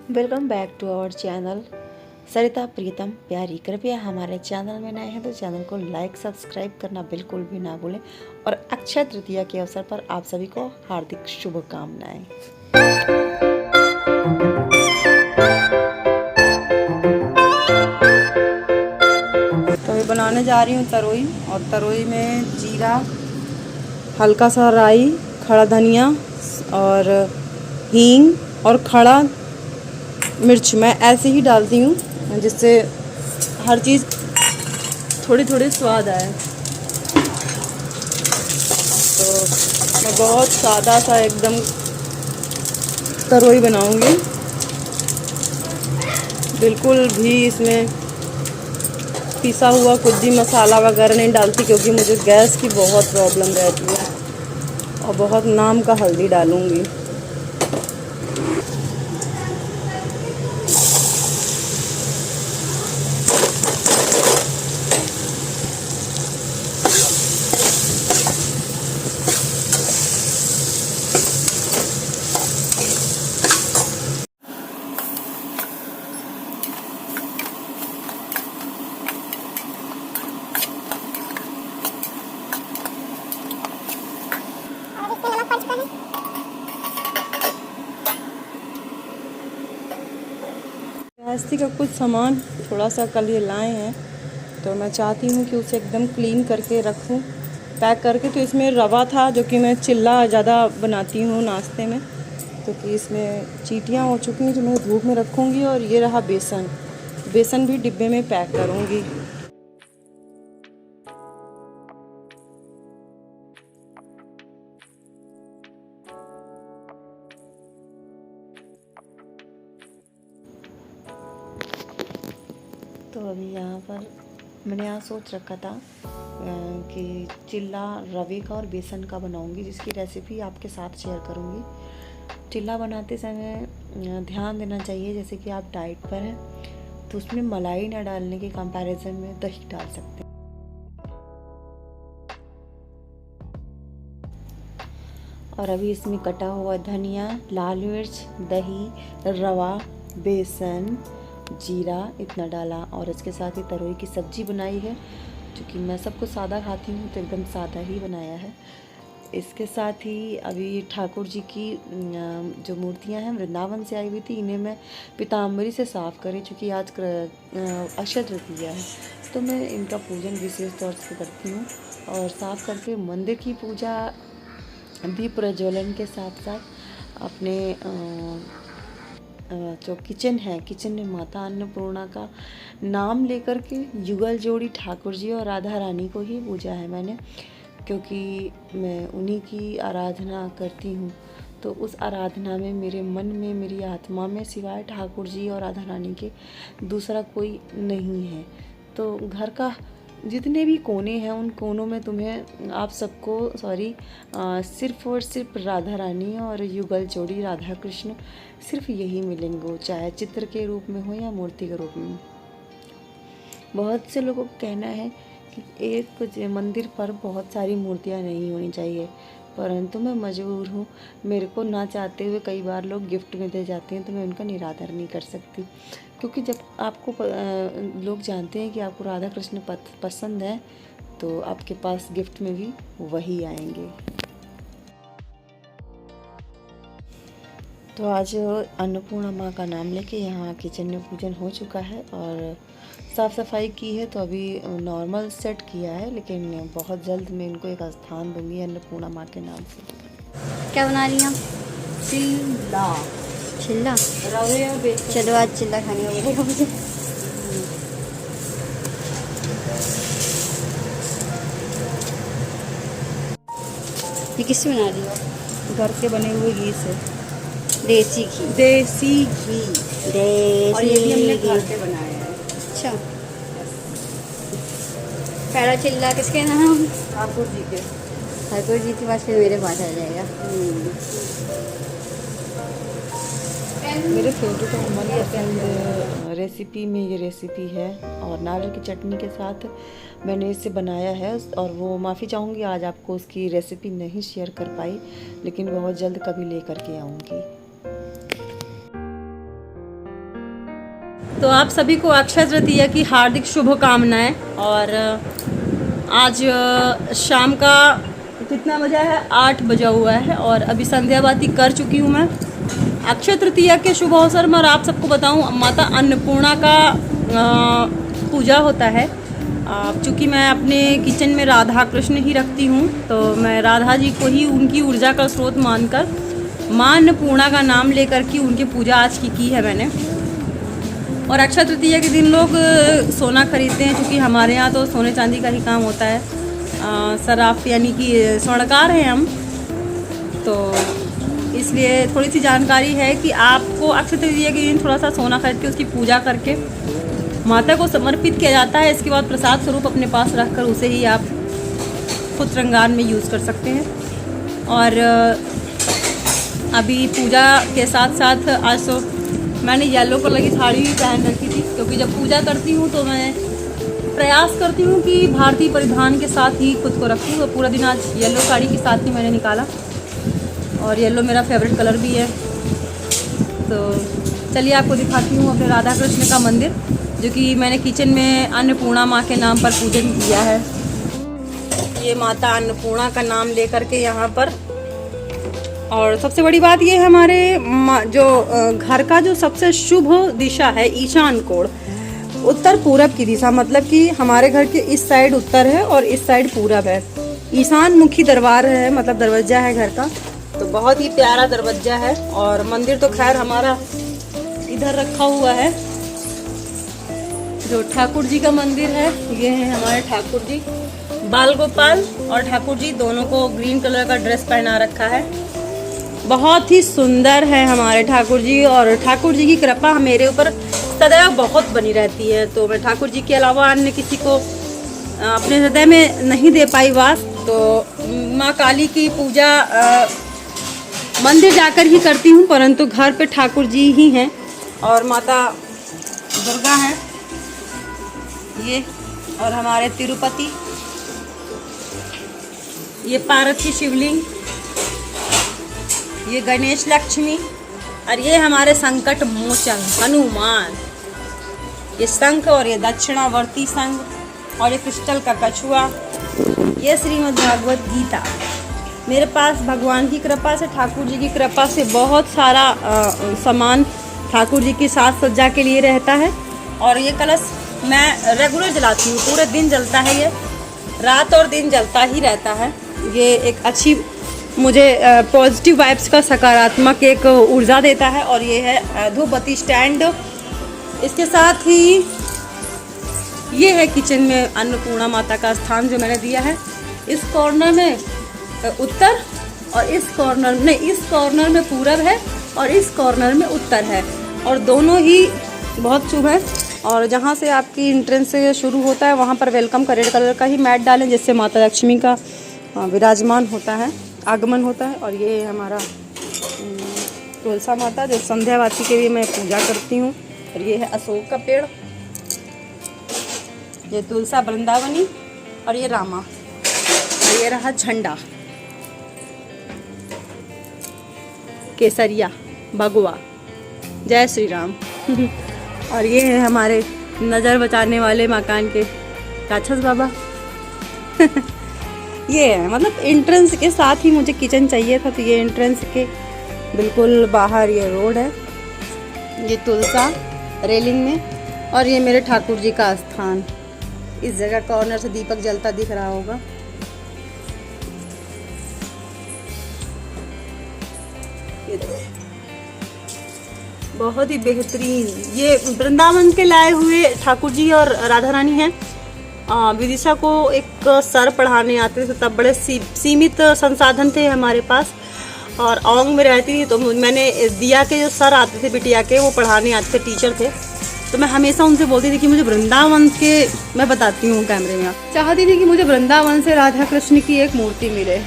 Welcome back to our channel Sarita Pritam प्यारी। कृपया हमारे चैनल में नए हैं तो चैनल को लाइक सब्सक्राइब करना बिल्कुल भी ना भूलें और अक्षय तृतीया के अवसर पर आप सभी को हार्दिक शुभकामनाएं। तो मैं बनाने जा रही हूँ तरोई, और तरोई में जीरा, हल्का सा राई, खड़ा धनिया और हींग और खड़ा मिर्च मैं ऐसे ही डालती हूँ जिससे हर चीज़ थोड़ी थोड़ी स्वाद आए। तो मैं बहुत सादा सा एकदम तरोई बनाऊँगी, बिल्कुल भी इसमें पिसा हुआ कुछ भी मसाला वगैरह नहीं डालती, क्योंकि मुझे गैस की बहुत प्रॉब्लम रहती है। और बहुत नाम का हल्दी डालूँगी। गृहस्थी का कुछ सामान थोड़ा सा कल ये लाए हैं, तो मैं चाहती हूँ कि उसे एकदम क्लीन करके रखूँ पैक करके। तो इसमें रवा था, जो कि मैं चिल्ला ज़्यादा बनाती हूँ नाश्ते में, तो कि इसमें चींटियाँ हो चुकी हैं जो मैं धूप में रखूँगी। और ये रहा बेसन, बेसन भी डिब्बे में पैक करूँगी। तो अभी यहाँ पर मैंने यहाँ सोच रखा था कि चिल्ला रवे का और बेसन का बनाऊंगी, जिसकी रेसिपी आपके साथ शेयर करूंगी। चिल्ला बनाते समय ध्यान देना चाहिए, जैसे कि आप डाइट पर हैं तो उसमें मलाई ना डालने के कंपैरिजन में दही डाल सकते हैं। और अभी इसमें कटा हुआ धनिया, लाल मिर्च, दही, रवा, बेसन, जीरा इतना डाला। और इसके साथ ही तरोई की सब्जी बनाई है, क्योंकि मैं सबको सादा खाती हूँ तो एकदम सादा ही बनाया है। इसके साथ ही अभी ठाकुर जी की जो मूर्तियाँ हैं वृंदावन से आई हुई थी, इन्हें मैं पीताम्बरी से साफ़ करी, चूँकि आज अक्षय तृतीया है तो मैं इनका पूजन विशेष तौर से करती हूँ। और साफ़ करके मंदिर की पूजा दीप प्रज्वलन के साथ साथ अपने जो किचन है, किचन में माता अन्नपूर्णा का नाम लेकर के युगल जोड़ी ठाकुर जी और राधा रानी को ही पूजा है मैंने, क्योंकि मैं उन्हीं की आराधना करती हूँ। तो उस आराधना में मेरे मन में, मेरी आत्मा में सिवाय ठाकुर जी और राधा रानी के दूसरा कोई नहीं है। तो घर का जितने भी कोने हैं उन कोनों में तुम्हें आप सबको सिर्फ और सिर्फ राधा रानी और युगल जोड़ी राधा कृष्ण सिर्फ यही मिलेंगे, चाहे चित्र के रूप में हो या मूर्ति के रूप में। बहुत से लोगों को कहना है कि एक मंदिर पर बहुत सारी मूर्तियाँ नहीं होनी चाहिए, परंतु मैं मजबूर हूँ। मेरे को ना चाहते हुए कई बार लोग गिफ्ट में दे जाते हैं, तो मैं उनका निरादर नहीं कर सकती, क्योंकि जब आपको लोग जानते हैं कि आपको राधा कृष्ण पसंद है तो आपके पास गिफ्ट में भी वही आएंगे। तो आज अन्नपूर्णा माँ का नाम लेके यहाँ किचन में पूजन हो चुका है और साफ़ सफाई की है। तो अभी नॉर्मल सेट किया है, लेकिन बहुत जल्द मैं इनको एक स्थान दूंगी अन्नपूर्णा माँ के नाम से। क्या बना रही हैं? चिल्ला। चिल्ला? रवे और बेसन। चलो आज चिल्ला खाने को मिलेगा मुझे। ये किससे बना रही हो? घर के बने हुए घी से। देसी घी? देसी घी। और ये भी हमने घर घी पे बनाया है। अच्छा। पहला चिल्ला किसके नाम? ठाकुर जी के। ठाकुर जी के पास, फिर मेरे पास आ जाएगा। मेरे फेवरेट और मनपसंद रेसिपी में ये रेसिपी है, और नारियल की चटनी के साथ मैंने इसे बनाया है। और वो माफ़ी चाहूँगी आज आपको उसकी रेसिपी नहीं शेयर कर पाई, लेकिन बहुत जल्द कभी ले करके आऊँगी। तो आप सभी को अक्षय तृतीया की हार्दिक शुभकामनाएं। और आज शाम का कितना बजा है, 8 बजा हुआ है और अभी संध्या बाती कर चुकी हूँ मैं। अक्षय तृतीया के शुभ अवसर में और आप सबको बताऊँ, माता अन्नपूर्णा का पूजा होता है। चूँकि मैं अपने किचन में राधा कृष्ण ही रखती हूँ, तो मैं राधा जी को ही उनकी ऊर्जा का स्रोत मानकर माँ अन्नपूर्णा का नाम लेकर के उनकी पूजा आज की है मैंने। और अक्षय तृतीया के दिन लोग सोना खरीदते हैं, क्योंकि हमारे यहाँ तो सोने चांदी का ही काम होता है। सराफ यानी कि स्वर्णकार हैं हम, तो इसलिए थोड़ी सी जानकारी है कि आपको अक्षय तृतीया के दिन थोड़ा सा सोना खरीद के उसकी पूजा करके माता को समर्पित किया जाता है। इसके बाद प्रसाद स्वरूप अपने पास रखकर उसे ही आप खुद श्रृंगार में यूज़ कर सकते हैं। और अभी पूजा के साथ साथ आज तो मैंने येलो कलर की साड़ी भी पहन रखी थी, क्योंकि जब पूजा करती हूँ तो मैं प्रयास करती हूँ कि भारतीय परिधान के साथ ही खुद को रखूँ। तो पूरा दिन आज येलो साड़ी के साथ ही मैंने निकाला, और येलो मेरा फेवरेट कलर भी है। तो चलिए आपको दिखाती हूँ अपने राधा कृष्ण का मंदिर, जो कि मैंने किचन में अन्नपूर्णा माँ के नाम पर पूजन किया है। ये माता अन्नपूर्णा का नाम लेकर के यहाँ पर। और सबसे बड़ी बात ये है, हमारे जो घर का जो सबसे शुभ दिशा है ईशान कोण, उत्तर पूरब की दिशा, मतलब कि हमारे घर के इस साइड उत्तर है और इस साइड पूरब है। ईशान मुखी दरबार है, मतलब दरवाजा है घर का, तो बहुत ही प्यारा दरवाजा है। और मंदिर तो खैर हमारा इधर रखा हुआ है, जो ठाकुर जी का मंदिर है। ये है हमारे ठाकुर जी, बाल गोपाल और ठाकुर जी दोनों को ग्रीन कलर का ड्रेस पहना रखा है। बहुत ही सुंदर है हमारे ठाकुर जी, और ठाकुर जी की कृपा मेरे ऊपर सदैव बहुत बनी रहती है। तो मैं ठाकुर जी के अलावा अन्य किसी को अपने हृदय में नहीं दे पाई वास। तो माँ काली की पूजा मंदिर जाकर ही करती हूँ, परंतु घर पे ठाकुर जी ही हैं। और माता दुर्गा हैं ये, और हमारे तिरुपति, ये पार्वती शिवलिंग, ये गणेश लक्ष्मी, और ये हमारे संकट मोचन हनुमान। ये शंख और ये दक्षिणावर्ती शंख, और ये क्रिस्टल का कछुआ, ये श्रीमद् भागवत गीता। मेरे पास भगवान की कृपा से, ठाकुर जी की कृपा से बहुत सारा सामान ठाकुर जी की साज सज्जा के लिए रहता है। और ये कलश मैं रेगुलर जलाती हूँ, पूरे दिन जलता है, ये रात और दिन जलता ही रहता है। ये एक अच्छी मुझे पॉजिटिव वाइब्स का सकारात्मक एक ऊर्जा देता है। और ये है धूपबत्ती स्टैंड। इसके साथ ही ये है किचन में अन्नपूर्णा माता का स्थान जो मैंने दिया है। इस कॉर्नर में उत्तर, और इस कॉर्नर में पूरब है, और इस कॉर्नर में उत्तर है, और दोनों ही बहुत शुभ है। और जहाँ से आपकी एंट्रेंस से शुरू होता है वहाँ पर वेलकम का रेड कलर का ही मैट डालें, जिससे माता लक्ष्मी का विराजमान होता है, आगमन होता है। और ये हमारा तुलसा माता, जो संध्या बाती के लिए मैं पूजा करती हूँ। और ये है अशोक का पेड़, ये तुलसा वृंदावनी, और ये रामा, और ये रहा झंडा केसरिया भगवा, जय श्री राम। और ये है हमारे नज़र बचाने वाले मकान के राक्षस बाबा। ये है, मतलब एंट्रेंस के साथ ही मुझे किचन चाहिए था, तो ये एंट्रेंस के बिल्कुल बाहर ये रोड है, ये तुलसा रेलिंग में। और ये मेरे ठाकुर जी का स्थान, इस जगह कॉर्नर से दीपक जलता दिख रहा होगा। बहुत ही बेहतरीन, ये वृंदावन के लाए हुए ठाकुर जी और राधा रानी हैं। विदिशा को एक सर पढ़ाने आते थे, तब बड़े सीमित संसाधन थे हमारे पास, और औंग में रहती थी, तो मैंने दिया के जो सर आते थे बिटिया के, वो पढ़ाने आते थे, टीचर थे। तो मैं हमेशा उनसे बोलती थी कि मुझे वृंदावन के, मैं बताती हूँ कैमरे में, चाहती थी कि मुझे वृंदावन से राधा कृष्ण की एक मूर्ति मिले,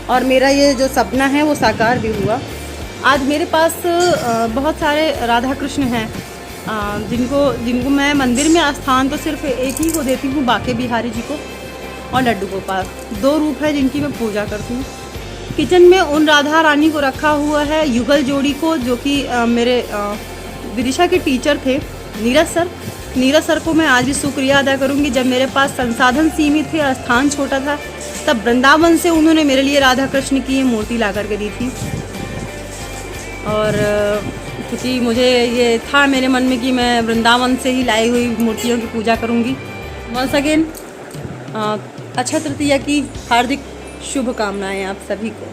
और मेरा ये जो सपना है वो साकार भी हुआ। आज मेरे पास बहुत सारे राधा कृष्ण हैं, जिनको मैं मंदिर में स्थान तो सिर्फ एक ही को देती हूँ, बाके बिहारी जी को और लड्डू गोपाल, 2 रूप है जिनकी मैं पूजा करती हूँ। किचन में उन राधा रानी को रखा हुआ है, युगल जोड़ी को, जो कि मेरे विदिशा के टीचर थे, नीरज सर को मैं आज भी शुक्रिया अदा करूंगी। जब मेरे पास संसाधन सीमित थे, स्थान छोटा था, तब वृंदावन से उन्होंने मेरे लिए राधा कृष्ण की मूर्ति ला करके दी थी। और क्योंकि मुझे ये था मेरे मन में कि मैं वृंदावन से ही लाई हुई मूर्तियों की पूजा करूंगी। वंस अगेन अक्षय तृतीया की हार्दिक शुभकामनाएं आप सभी को।